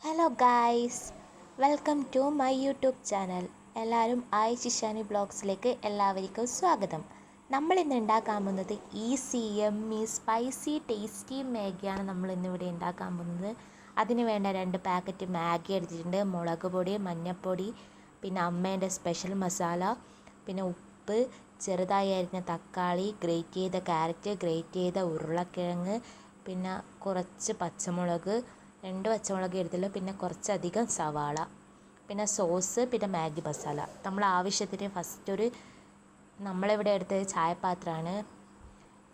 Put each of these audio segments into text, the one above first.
Hello guys, welcome to my YouTube channel. എല്ലാവരും ഷിഷാനി ബ്ലോഗ്സിലേക്ക് എല്ലാവർക്കും സ്വാഗതം. നമ്മളിന്ന് ഉണ്ടാക്കാൻ പോകുന്നത് ഈസി യമ്മി സ്പൈസി ടേസ്റ്റി മാഗിയാണ് നമ്മളിന്നിവിടെ ഉണ്ടാക്കാൻ പോകുന്നത്. അതിന് വേണ്ട 2 പാക്കറ്റ് മാഗി എടുത്തിട്ടുണ്ട്. മുളക് പൊടി, മഞ്ഞൾപ്പൊടി, പിന്നെ അമ്മേൻ്റെ സ്പെഷ്യൽ മസാല, പിന്നെ ഉപ്പ്, ചെറുതായി അരിഞ്ഞ തക്കാളി, ഗ്രേറ്റ് ചെയ്ത ക്യാരറ്റ്, ഗ്രേറ്റ് ചെയ്ത ഉരുളക്കിഴങ്ങ്, പിന്നെ കുറച്ച് പച്ചമുളക്, 2 പച്ചമുളക് എടുത്തില്ല, പിന്നെ കുറച്ചധികം സവാള, പിന്നെ സോസ്, പിന്നെ മാഗി മസാല. നമ്മൾ ആവശ്യത്തിന് ഫസ്റ്റ് നമ്മളിവിടെ എടുത്തത് ചായപാത്രമാണ്.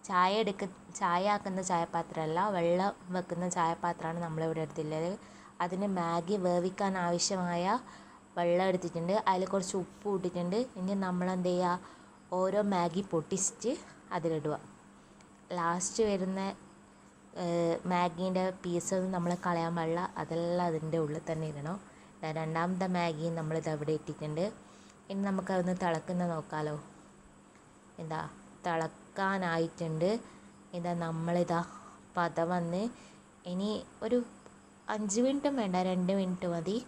ചായ ആക്കുന്ന ചായപാത്രമല്ല, വെള്ളം വെക്കുന്ന ചായപാത്രമാണ് നമ്മളിവിടെ എടുത്തിട്ടുള്ളത്. അതിന് മാഗി വേവിക്കാൻ ആവശ്യമായ വെള്ളം എടുത്തിട്ടുണ്ട്. അതിൽ കുറച്ച് ഉപ്പ് ഇട്ടിട്ടുണ്ട്. ഇനി നമ്മളെന്ത് ചെയ്യുക, ഓരോ മാഗി പൊട്ടിച്ചിട്ട് അതിലിടുക. ലാസ്റ്റ് വരുന്ന മാഗീൻ്റെ പീസ് നമ്മൾ കളയാൻ പാടില്ല, അതെല്ലാം അതിൻ്റെ ഉള്ളിൽ തന്നെ ഇടണം. രണ്ടാമത്തെ മാഗി നമ്മളിത് അവിടെ ഇട്ടിട്ടുണ്ട്. ഇനി നമുക്കതൊന്ന് തിളക്കുന്ന നോക്കാമല്ലോ. തിളക്കാനായിട്ടുണ്ട്. നമ്മളിതാ പത വന്ന് ഇനി ഒരു 5 മിനിറ്റും വേണ്ട, 2 മിനിറ്റ് മതി.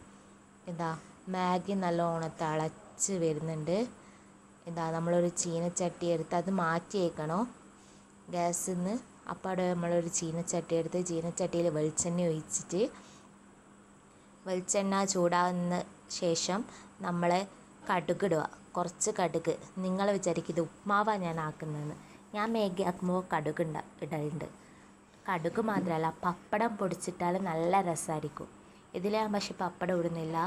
മാഗി നല്ലോണം തിളച്ച് വരുന്നുണ്ട്. നമ്മളൊരു ചീനച്ചട്ടി എടുത്ത് അത് മാറ്റി വയ്ക്കണം ഗ്യാസിൽ നിന്ന്. അപ്പോൾ അവിടെ നമ്മളൊരു ചീനച്ചട്ടി എടുത്ത് ചീനച്ചട്ടിയിൽ വെളിച്ചെണ്ണ ഒഴിച്ചിട്ട്, വെളിച്ചെണ്ണ ചൂടാകുന്ന ശേഷം നമ്മൾ കടുകിടുക. കുറച്ച് കടുക്. നിങ്ങൾ വിചാരിക്കും ഇത് ഉപ്മാവാണ് ഞാൻ ആക്കുന്നതെന്ന്. ഞാൻ മാഗി ആക്കുമ്പോൾ കടുക് ഇടലുണ്ട്. കടുക് മാത്രമല്ല, പപ്പടം പൊടിച്ചിട്ടാൽ നല്ല രസമായിരിക്കും. ഇതിൽ ഞാൻ പക്ഷേ പപ്പടം ഇടുന്നില്ല.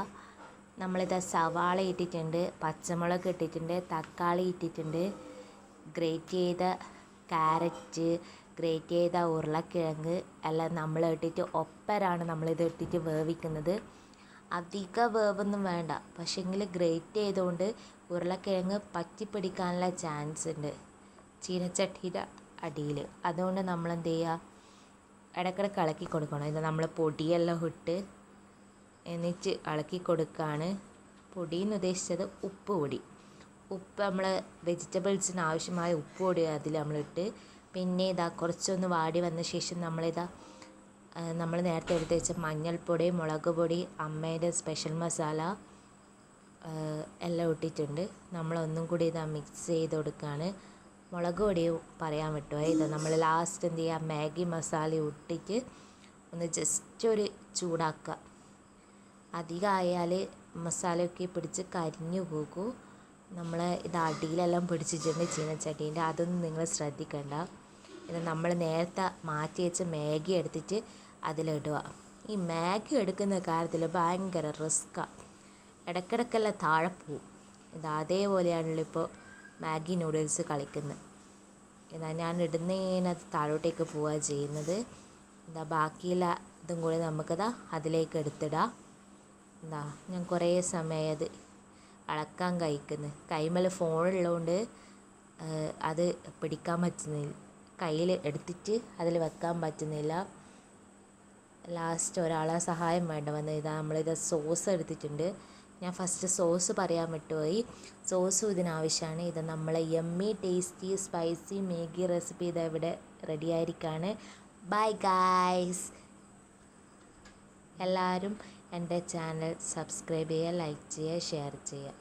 നമ്മളിത് സവാള ഇട്ടിട്ടുണ്ട്, പച്ചമുളക് ഇട്ടിട്ടുണ്ട്, തക്കാളി ഇട്ടിട്ടുണ്ട്, ഗ്രേറ്റ് ചെയ്ത ക്യാരറ്റ്, ഗ്രേറ്റ് ചെയ്ത ഉരുളക്കിഴങ്ങ് എല്ലാം നമ്മൾ ഇട്ടിട്ട് ഒപ്പരാണ് നമ്മളിത് ഇട്ടിട്ട് വേവിക്കുന്നത്. അധിക വേവൊന്നും വേണ്ട, പക്ഷേങ്കിൽ ഗ്രേറ്റ് ചെയ്തുകൊണ്ട് ഉരുളക്കിഴങ്ങ് പറ്റിപ്പിടിക്കാനുള്ള ചാൻസ് ഉണ്ട് ചീനച്ചട്ടിയുടെ അടിയിൽ. അതുകൊണ്ട് നമ്മളെന്ത് ചെയ്യുക, ഇടയ്ക്കിടയ്ക്ക് ഇളക്കി കൊടുക്കണം. നമ്മൾ പൊടിയെല്ലാം ഇട്ട് എന്നിട്ട് ഇളക്കി കൊടുക്കുകയാണ്. പൊടിയെന്ന് ഉദ്ദേശിച്ചത് ഉപ്പ് പൊടി. ഉപ്പ് നമ്മൾ വെജിറ്റബിൾസിന് ആവശ്യമായ ഉപ്പ് പൊടി അതിൽ നമ്മളിട്ട്, പിന്നെ കുറച്ചൊന്ന് വാടി വന്ന ശേഷം നമ്മൾ നേരത്തെ എടുത്ത് വെച്ച മഞ്ഞൾപ്പൊടി, മുളക് പൊടി, അമ്മയുടെ സ്പെഷ്യൽ മസാല എല്ലാം ഇട്ടിട്ടുണ്ട്. നമ്മളൊന്നും കൂടി മിക്സ് ചെയ്ത് കൊടുക്കുകയാണ്. മുളക് പൊടി പറയാൻ വിട്ടുപോയി. നമ്മൾ ലാസ്റ്റ് എന്ത് ചെയ്യുക, മാഗി മസാല ഇട്ടിട്ട് ഒന്ന് ജസ്റ്റ് ഒരു ചൂടാക്കുക. അധികമായാൽ മസാലയൊക്കെ പിടിച്ച് കരിഞ്ഞു പോകും. നമ്മൾ അടിയിലെല്ലാം പിടിച്ചിട്ടുണ്ട് ചീനച്ചട്ടീൻ്റെ, അതൊന്നും നിങ്ങൾ ശ്രദ്ധിക്കണ്ട. നമ്മൾ നേരത്തെ മാറ്റി വെച്ച് മാഗി എടുത്തിട്ട് അതിലിടുക. ഈ മാഗി എടുക്കുന്ന കാര്യത്തിൽ ഭയങ്കര റിസ്ക്കാണ്. ഇടയ്ക്കിടയ്ക്കെല്ലാം താഴെ പോവും. അതേപോലെയാണല്ലോ ഇപ്പോൾ മാഗി നൂഡിൽസ് കളിക്കുന്നത്. ഞാൻ ഇടുന്നതിനകത്ത് താഴോട്ടേക്ക് പോവുക ചെയ്യുന്നത്. ബാക്കിയുള്ള ഇതും കൂടി നമുക്കത് അതിലേക്ക് എടുത്തിടാം. ഞാൻ കുറേ സമയം അത് അളക്കാൻ കഴിക്കുന്നു. കൈമേൽ ഫോണുള്ളതുകൊണ്ട് അത് പിടിക്കാൻ പറ്റുന്നില്ല, കയ്യിൽ എടുത്തിട്ട് അതിൽ വെക്കാൻ പറ്റുന്നില്ല. ലാസ്റ്റ് ഒരാളെ സഹായം വേണ്ട വന്ന്. നമ്മളിത് സോസ് എടുത്തിട്ടുണ്ട്. ഞാൻ ഫസ്റ്റ് സോസ് പറയാൻ വിട്ടുപോയി. സോസും ഇതിനാവശ്യമാണ്. നമ്മൾ yummy tasty spicy Maggi recipe ഇവിടെ റെഡി ആയിരിക്കുകയാണ്. Bye guys. എല്ലാവരും എൻ്റെ ചാനൽ സബ്സ്ക്രൈബ് ചെയ്യുക, ലൈക്ക് ചെയ്യുക, ഷെയർ ചെയ്യുക.